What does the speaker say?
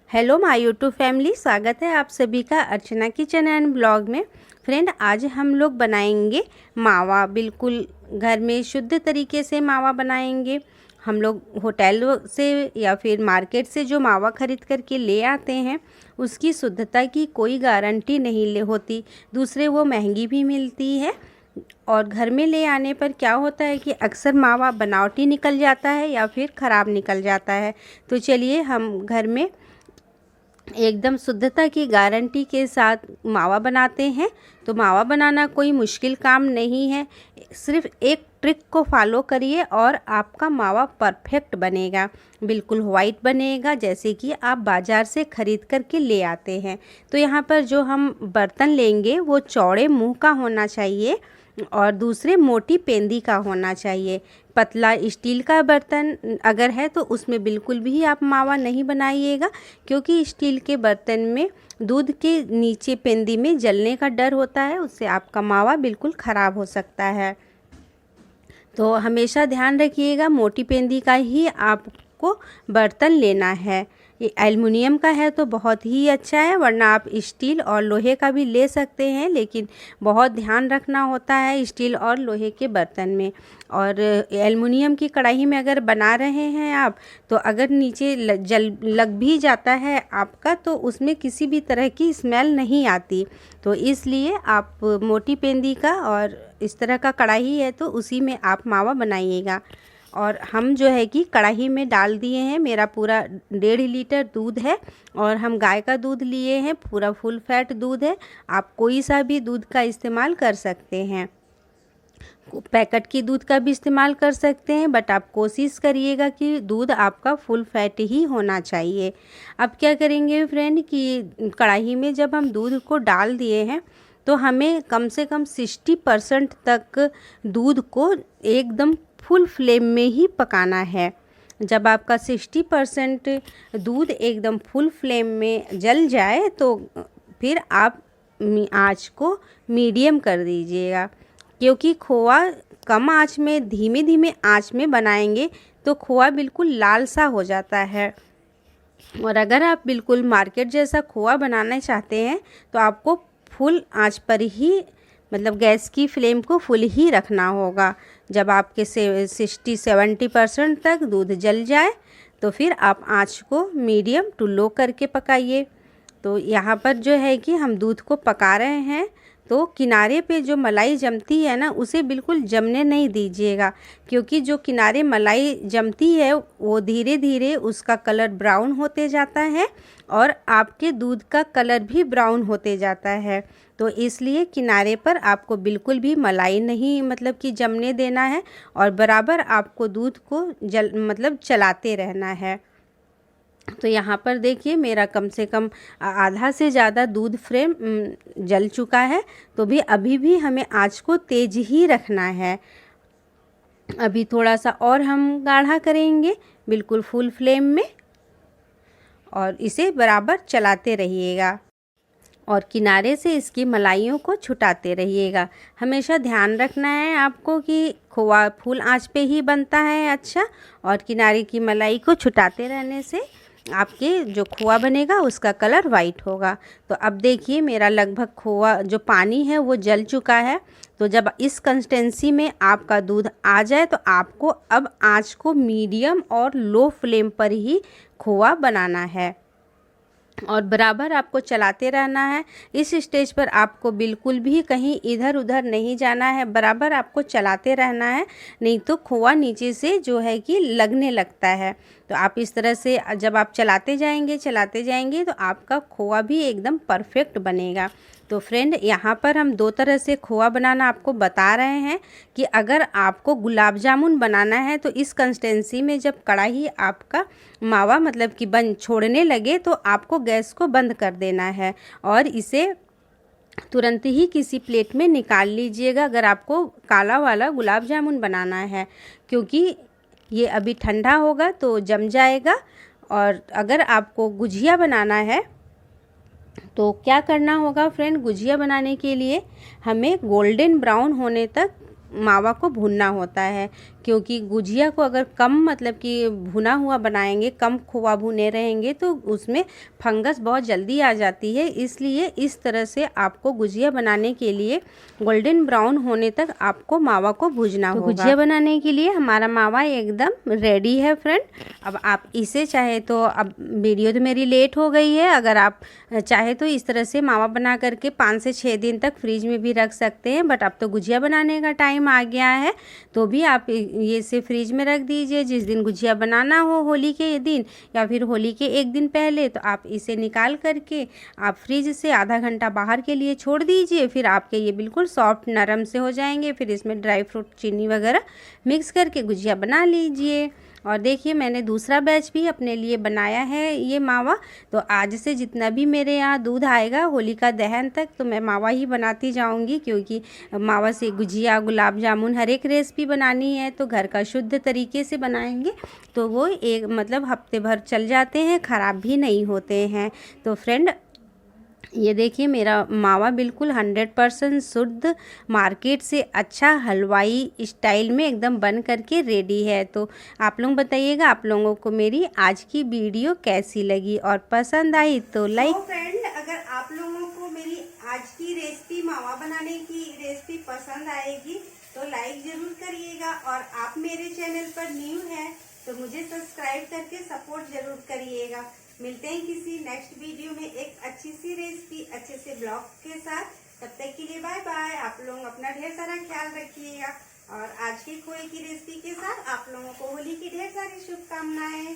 Hello my YouTube family, स्वागत है आप सभी का अर्चना किचन एंड ब्लॉग में। फ्रेंड, आज हम लोग बनाएंगे मावा। बिल्कुल घर में शुद्ध तरीके से मावा बनाएंगे। हम लोग होटल से या फिर मार्केट से जो मावा खरीद करके ले आते हैं उसकी शुद्धता की कोई गारंटी नहीं होती। दूसरे वो महंगी भी मिलती है और घर में ले आने पर क्या होता है कि अक्सर मावा बनावटी निकल जाता है या फिर ख़राब निकल जाता है। तो चलिए हम घर में एकदम शुद्धता की गारंटी के साथ मावा बनाते हैं। तो मावा बनाना कोई मुश्किल काम नहीं है, सिर्फ एक ट्रिक को फॉलो करिए और आपका मावा परफेक्ट बनेगा, बिल्कुल वाइट बनेगा जैसे कि आप बाज़ार से ख़रीद करके ले आते हैं। तो यहाँ पर जो हम बर्तन लेंगे वो चौड़े मुंह का होना चाहिए और दूसरे मोटी पेंदी का होना चाहिए। पतला स्टील का बर्तन अगर है तो उसमें बिल्कुल भी आप मावा नहीं बनाइएगा, क्योंकि स्टील के बर्तन में दूध के नीचे पेंदी में जलने का डर होता है, उससे आपका मावा बिल्कुल ख़राब हो सकता है। तो हमेशा ध्यान रखिएगा मोटी पेंदी का ही आपको बर्तन लेना है। ये एल्युमिनियम का है तो बहुत ही अच्छा है, वरना आप स्टील और लोहे का भी ले सकते हैं, लेकिन बहुत ध्यान रखना होता है स्टील और लोहे के बर्तन में। और एल्युमिनियम की कढ़ाई में अगर बना रहे हैं आप, तो अगर नीचे लग भी जाता है आपका तो उसमें किसी भी तरह की स्मेल नहीं आती। तो इसलिए आप मोटी पेंदी का और इस तरह का कढ़ाई है तो उसी में आप मावा बनाइएगा। और हम जो है कि कढ़ाई में डाल दिए हैं, मेरा पूरा 1.5 लीटर दूध है और हम गाय का दूध लिए हैं, पूरा फुल फैट दूध है। आप कोई सा भी दूध का इस्तेमाल कर सकते हैं, पैकेट की दूध का भी इस्तेमाल कर सकते हैं, बट आप कोशिश करिएगा कि दूध आपका फुल फैट ही होना चाहिए। अब क्या करेंगे फ्रेंड कि कढ़ाई में जब हम दूध को डाल दिए हैं तो हमें कम से कम 60% तक दूध को एकदम फुल फ्लेम में ही पकाना है। जब आपका 60% दूध एकदम फुल फ्लेम में जल जाए तो फिर आप आँच को मीडियम कर दीजिएगा, क्योंकि खोआ कम आँच में धीमे धीमे आँच में बनाएंगे तो खोआ बिल्कुल लाल सा हो जाता है। और अगर आप बिल्कुल मार्केट जैसा खोआ बनाना चाहते हैं तो आपको फुल आँच पर ही, मतलब गैस की फ्लेम को फुल ही रखना होगा। जब आपके 60-70% तक दूध जल जाए तो फिर आप आँच को मीडियम टू लो करके पकाइए। तो यहाँ पर जो है कि हम दूध को पका रहे हैं तो किनारे पे जो मलाई जमती है ना, उसे बिल्कुल जमने नहीं दीजिएगा, क्योंकि जो किनारे मलाई जमती है वो धीरे धीरे उसका कलर ब्राउन होते जाता है और आपके दूध का कलर भी ब्राउन होते जाता है। तो इसलिए किनारे पर आपको बिल्कुल भी मलाई नहीं कि जमने देना है और बराबर आपको दूध को चलाते रहना है। तो यहाँ पर देखिए मेरा कम से कम आधा से ज़्यादा दूध फ्रेम जल चुका है। तो भी अभी भी हमें आँच को तेज़ ही रखना है। अभी थोड़ा सा और हम गाढ़ा करेंगे बिल्कुल फुल फ्लेम में और इसे बराबर चलाते रहिएगा और किनारे से इसकी मलाइयों को छुटाते रहिएगा। हमेशा ध्यान रखना है आपको कि खोआ फुल आँच पे ही बनता है अच्छा, और किनारे की मलाई को छुटाते रहने से आपके जो खोआ बनेगा उसका कलर वाइट होगा। तो अब देखिए मेरा लगभग खोआ जो पानी है वो जल चुका है। तो जब इस कंसिस्टेंसी में आपका दूध आ जाए तो आपको अब आँच को मीडियम और लो फ्लेम पर ही खोआ बनाना है और बराबर आपको चलाते रहना है। इस स्टेज पर आपको बिल्कुल भी कहीं इधर उधर नहीं जाना है, बराबर आपको चलाते रहना है, नहीं तो खोआ नीचे से जो है कि लगने लगता है। तो आप इस तरह से जब आप चलाते जाएंगे तो आपका खोआ भी एकदम परफेक्ट बनेगा। तो फ्रेंड, यहाँ पर हम 2 तरह से खोआ बनाना आपको बता रहे हैं कि अगर आपको गुलाब जामुन बनाना है तो इस कंसिस्टेंसी में जब कढ़ाई आपका मावा कि बन छोड़ने लगे तो आपको गैस को बंद कर देना है और इसे तुरंत ही किसी प्लेट में निकाल लीजिएगा अगर आपको काला वाला गुलाब जामुन बनाना है, क्योंकि ये अभी ठंडा होगा तो जम जाएगा। और अगर आपको गुजिया बनाना है तो क्या करना होगा फ्रेंड, गुजिया बनाने के लिए हमें गोल्डन ब्राउन होने तक मावा को भूनना होता है, क्योंकि गुजिया को अगर कम मतलब कि भुना हुआ बनाएंगे, कम खोआ भुने रहेंगे तो उसमें फंगस बहुत जल्दी आ जाती है। इसलिए इस तरह से आपको गुजिया बनाने के लिए गोल्डन ब्राउन होने तक आपको मावा को भूजना होगा। गुजिया बनाने के लिए हमारा मावा एकदम रेडी है फ्रेंड। अब आप इसे चाहे तो, अब वीडियो तो मेरी लेट हो गई है, अगर आप चाहे तो इस तरह से मावा बना करके 5 से 6 दिन तक फ्रिज में भी रख सकते हैं। बट अब तो गुजिया बनाने का टाइम आ गया है, तो भी आप ये इसे फ्रिज में रख दीजिए। जिस दिन गुजिया बनाना हो, होली के दिन या फिर होली के एक दिन पहले, तो आप इसे निकाल करके आप फ्रिज से आधा घंटा बाहर के लिए छोड़ दीजिए। फिर आपके ये बिल्कुल सॉफ्ट नरम से हो जाएंगे। फिर इसमें ड्राई फ्रूट, चीनी वगैरह मिक्स करके गुजिया बना लीजिए। और देखिए मैंने दूसरा बैच भी अपने लिए बनाया है ये मावा। तो आज से जितना भी मेरे यहाँ दूध आएगा होलिका दहन तक, तो मैं मावा ही बनाती जाऊंगी, क्योंकि मावा से गुजिया, गुलाब जामुन हर एक रेसिपी बनानी है तो घर का शुद्ध तरीके से बनाएंगे तो वो एक मतलब हफ्ते भर चल जाते हैं, ख़राब भी नहीं होते हैं। तो फ्रेंड ये देखिए मेरा मावा बिल्कुल 100% शुद्ध मार्केट से अच्छा हलवाई स्टाइल में एकदम बन करके रेडी है। तो आप लोग बताइएगा आप लोगों को मेरी आज की वीडियो कैसी लगी और पसंद आई तो लाइक। फ्रेंड अगर आप लोगों को मेरी आज की रेसिपी मावा बनाने की रेसिपी पसंद आएगी तो लाइक जरूर करिएगा। और आप मेरे चैनल पर न्यू है तो मुझे सब्सक्राइब करके सपोर्ट जरूर करिएगा। मिलते हैं किसी नेक्स्ट वीडियो में एक अच्छी सी रेसिपी, अच्छे से ब्लॉग के साथ। तब तक के लिए बाय बाय। आप लोग अपना ढेर सारा ख्याल रखिएगा। और आज की खोए की रेसिपी के साथ आप लोगों को होली की ढेर सारी शुभकामनाएं।